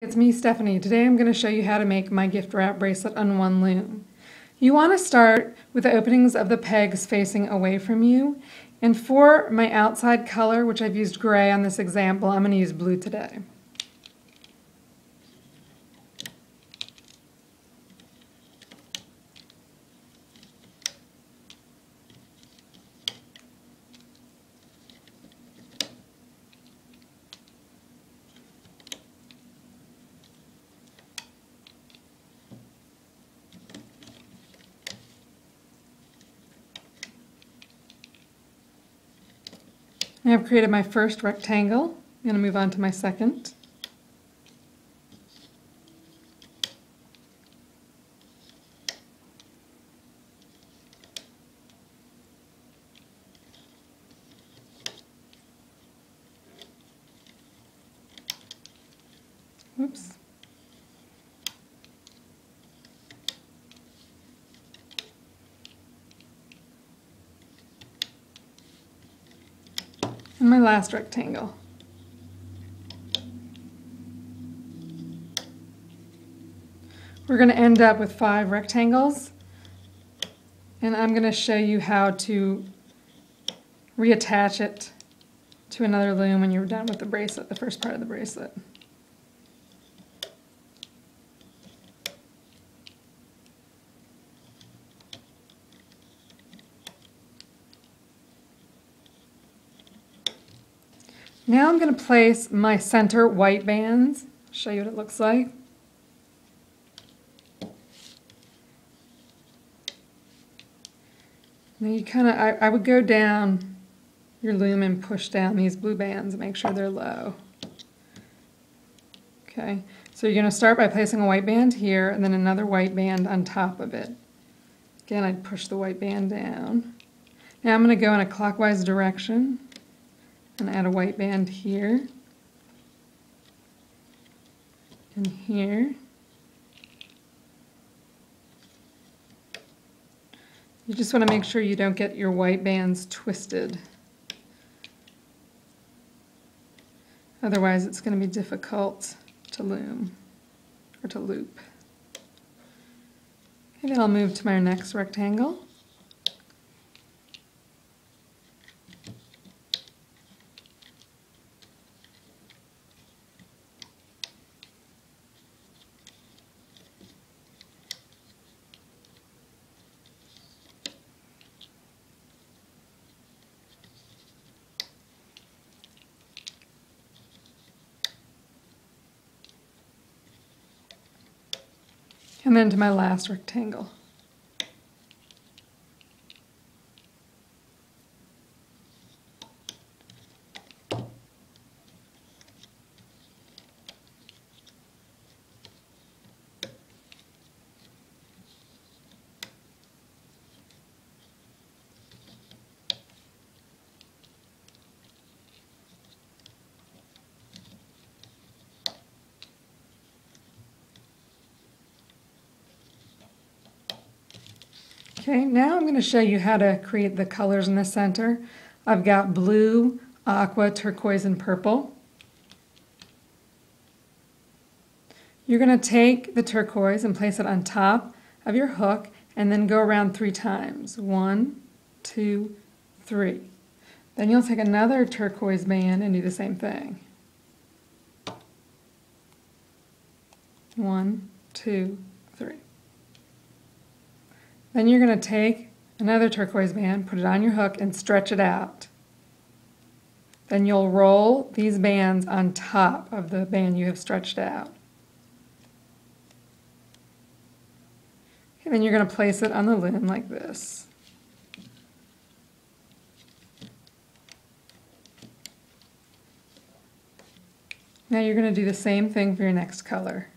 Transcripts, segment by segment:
It's me, Stephanie. Today I'm going to show you how to make my gift wrap bracelet on one loom. You want to start with the openings of the pegs facing away from you. And for my outside color, which I've used gray on this example, I'm going to use blue today. I have created my first rectangle. I'm going to move on to my second. Oops. And my last rectangle. We're going to end up with 5 rectangles, and I'm going to show you how to reattach it to another loom when you're done with the bracelet, the first part of the bracelet. Now I'm going to place my center white bands. Show you what it looks like. Now you I would go down your loom and push down these blue bands and make sure they're low. Okay, so you're going to start by placing a white band here and then another white band on top of it. Again, I'd push the white band down. Now I'm going to go in a clockwise direction and add a white band here and here. You just want to make sure you don't get your white bands twisted. Otherwise it's going to be difficult to loom or to loop. Okay, then I'll move to my next rectangle. And then to my last rectangle. Okay, now I'm going to show you how to create the colors in the center. I've got blue, aqua, turquoise, and purple. You're going to take the turquoise and place it on top of your hook and then go around 3 times. 1, 2, 3. Then you'll take another turquoise band and do the same thing. 1, 2, 3. Then you're going to take another turquoise band, put it on your hook, and stretch it out. Then you'll roll these bands on top of the band you have stretched out. Okay, then you're going to place it on the loom like this. Now you're going to do the same thing for your next color.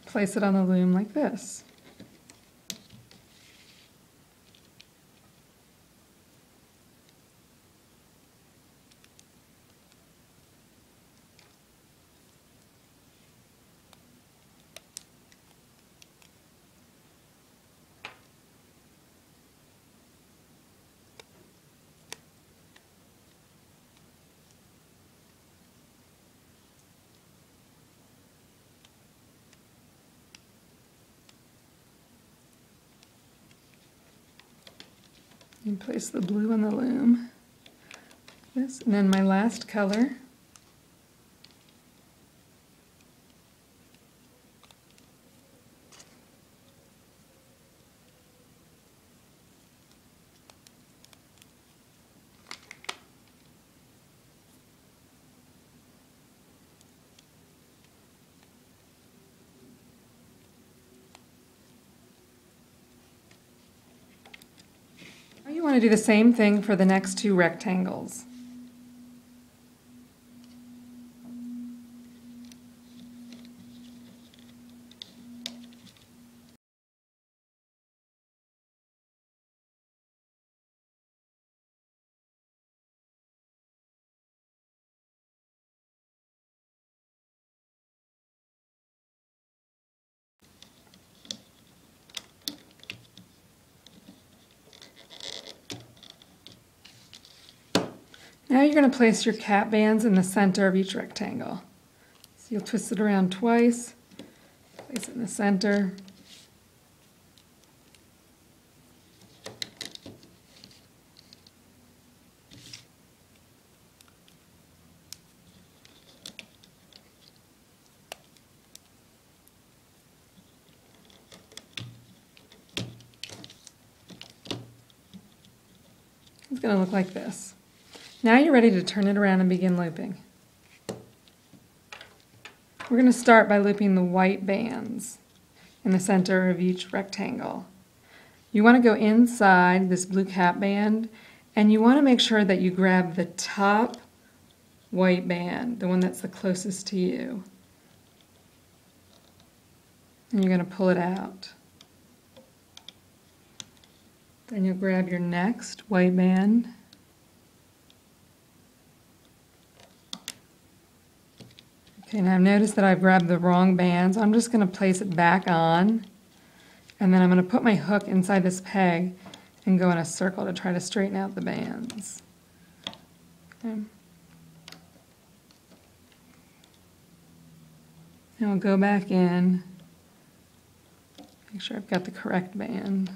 Place it on the loom like this. And place the blue on the loom. This, and then my last color. Now you want to do the same thing for the next two rectangles. Now you're going to place your cap bands in the center of each rectangle. So you'll twist it around twice, place it in the center. It's going to look like this. Now you're ready to turn it around and begin looping. We're going to start by looping the white bands in the center of each rectangle. You want to go inside this blue cap band, and you want to make sure that you grab the top white band, the one that's the closest to you. And you're going to pull it out. Then you'll grab your next white band. Okay, now I've noticed that I've grabbed the wrong band, so I'm just going to place it back on, and then I'm going to put my hook inside this peg and go in a circle to try to straighten out the bands. Okay. Now I'll go back in, make sure I've got the correct band.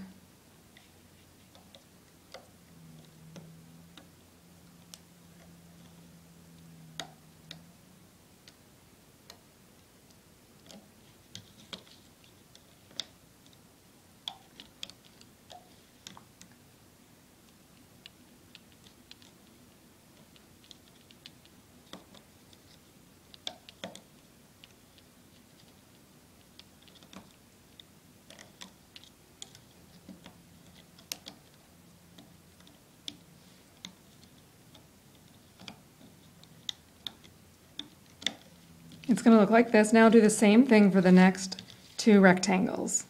It's going to look like this. Now do the same thing for the next two rectangles.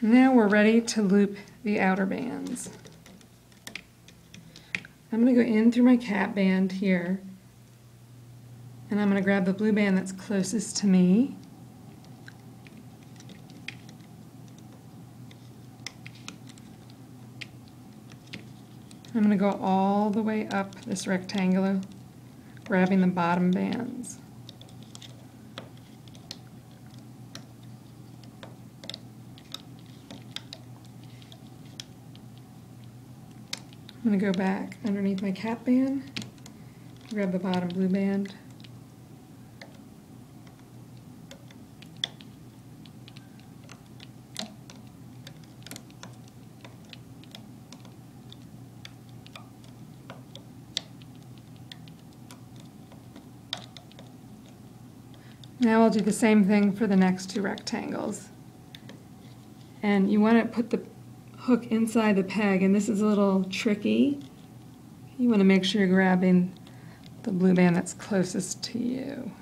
Now we're ready to loop the outer bands. I'm going to go in through my cap band here, and I'm going to grab the blue band that's closest to me. I'm going to go all the way up this rectangle, grabbing the bottom bands. I'm going to go back underneath my cap band, grab the bottom blue band, now I'll do the same thing for the next two rectangles. And you want to put the hook inside the peg, and this is a little tricky. You want to make sure you're grabbing the blue band that's closest to you.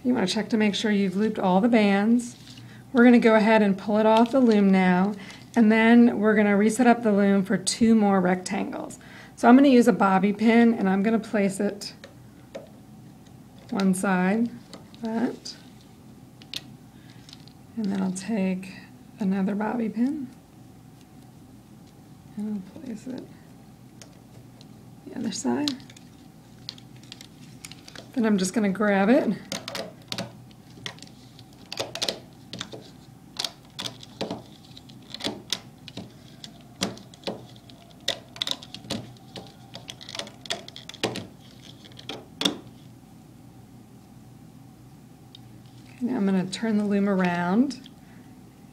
You want to check to make sure you've looped all the bands. We're going to go ahead and pull it off the loom now, and then we're going to reset up the loom for two more rectangles. So I'm going to use a bobby pin, and I'm going to place it one side, that, and then I'll take another bobby pin, and I'll place it the other side. Then I'm just going to grab it, now I'm going to turn the loom around,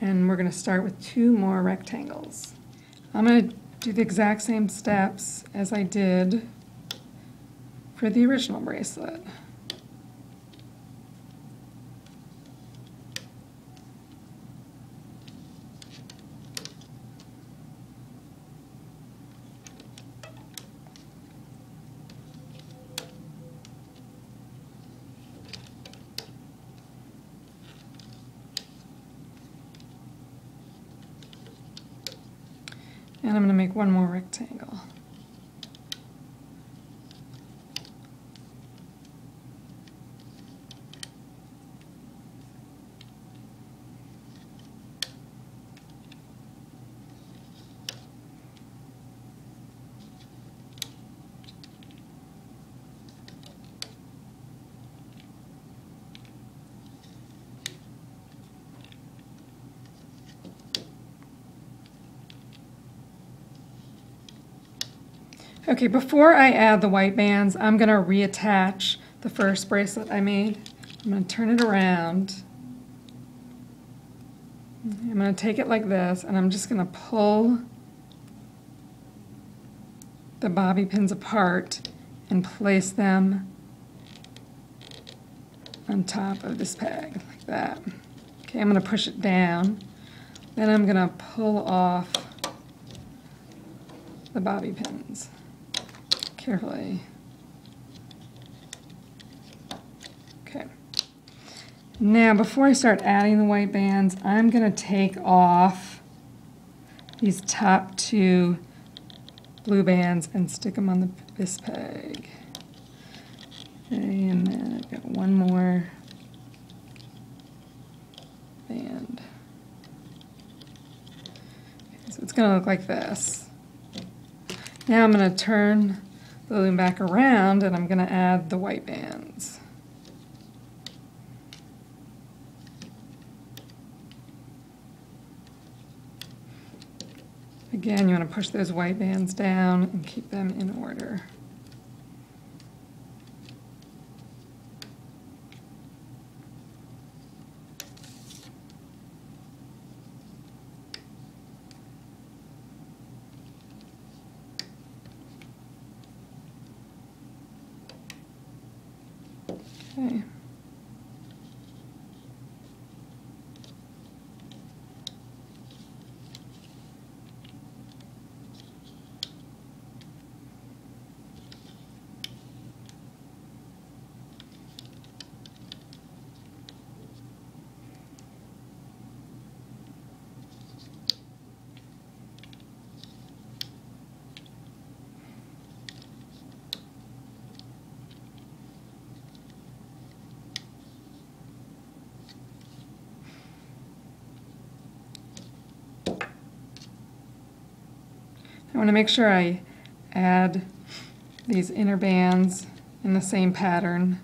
and we're going to start with two more rectangles. I'm going to do the exact same steps as I did for the original bracelet. And I'm going to make one more rectangle. Okay, before I add the white bands, I'm going to reattach the first bracelet I made. I'm going to turn it around. I'm going to take it like this, and I'm just going to pull the bobby pins apart and place them on top of this peg, like that. Okay, I'm going to push it down. Then I'm going to pull off the bobby pins carefully. Okay. Now, before I start adding the white bands, I'm going to take off these top two blue bands and stick them on this peg. Okay, and then I've got one more. going to look like this. Now I'm going to turn the loom back around and I'm going to add the white bands. Again, you want to push those white bands down and keep them in order. Okay. I want to make sure I add these inner bands in the same pattern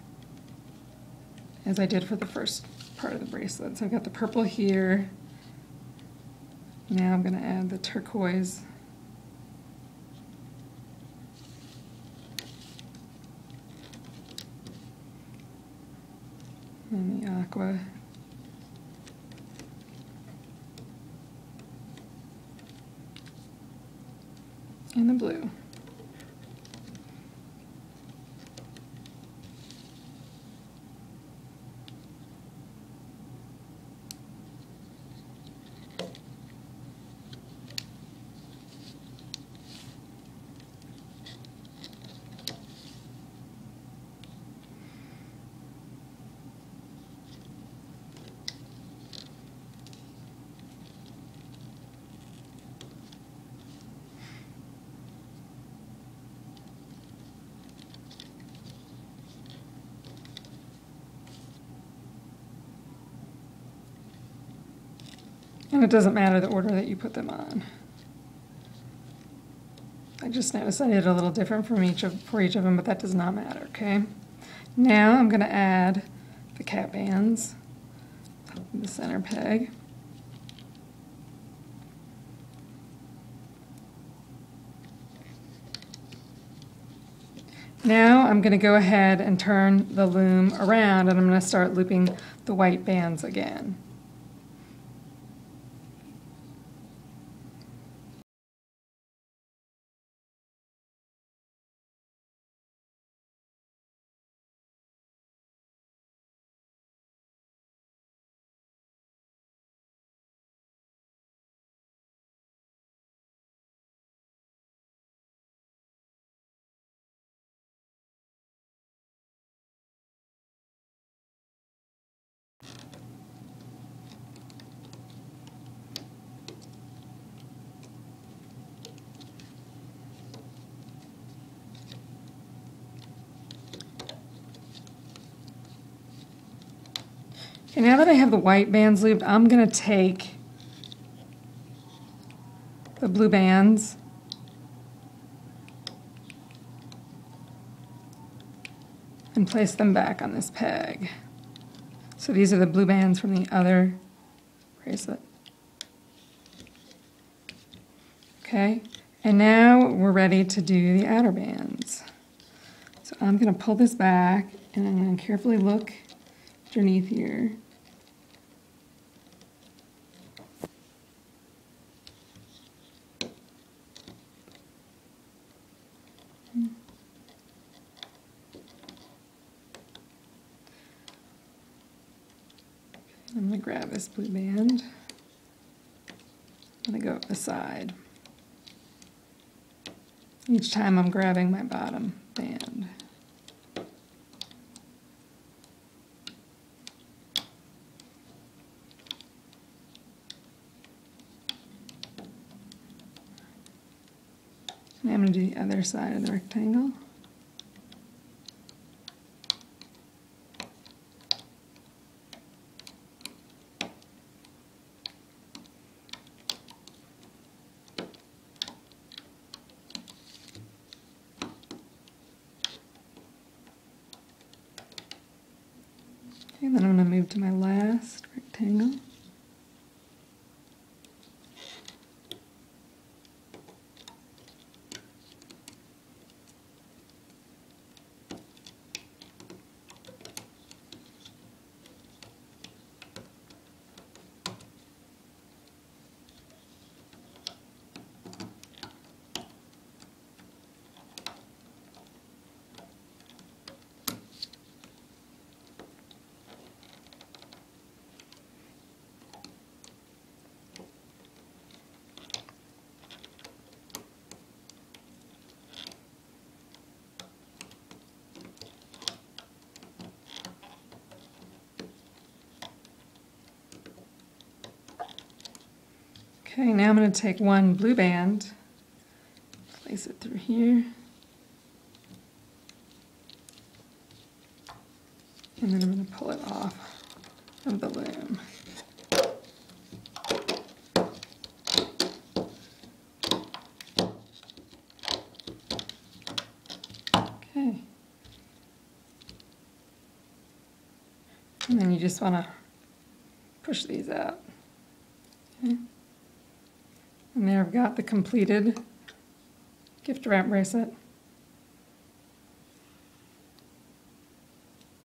as I did for the first part of the bracelet. So I've got the purple here. Now I'm going to add the turquoise. And the aqua. And the blue. And it doesn't matter the order that you put them on. I just noticed I did a little different for each of them, but that does not matter, okay? Now I'm going to add the cap bands, the center peg. Now I'm going to go ahead and turn the loom around and I'm going to start looping the white bands again. Okay, now that I have the white bands looped, I'm going to take the blue bands and place them back on this peg. So these are the blue bands from the other bracelet. Okay, and now we're ready to do the outer bands. So I'm going to pull this back and I'm going to carefully look underneath here. I'm going to grab this blue band. I'm going to go up the side. Each time I'm grabbing my bottom band. Now I'm going to do the other side of the rectangle. Okay, and then I'm going to move to my last rectangle. Okay, now I'm going to take one blue band, place it through here, and then I'm going to pull it off of the loom. Okay. And then you just want to push these out. Okay. And there I've got the completed gift wrap bracelet.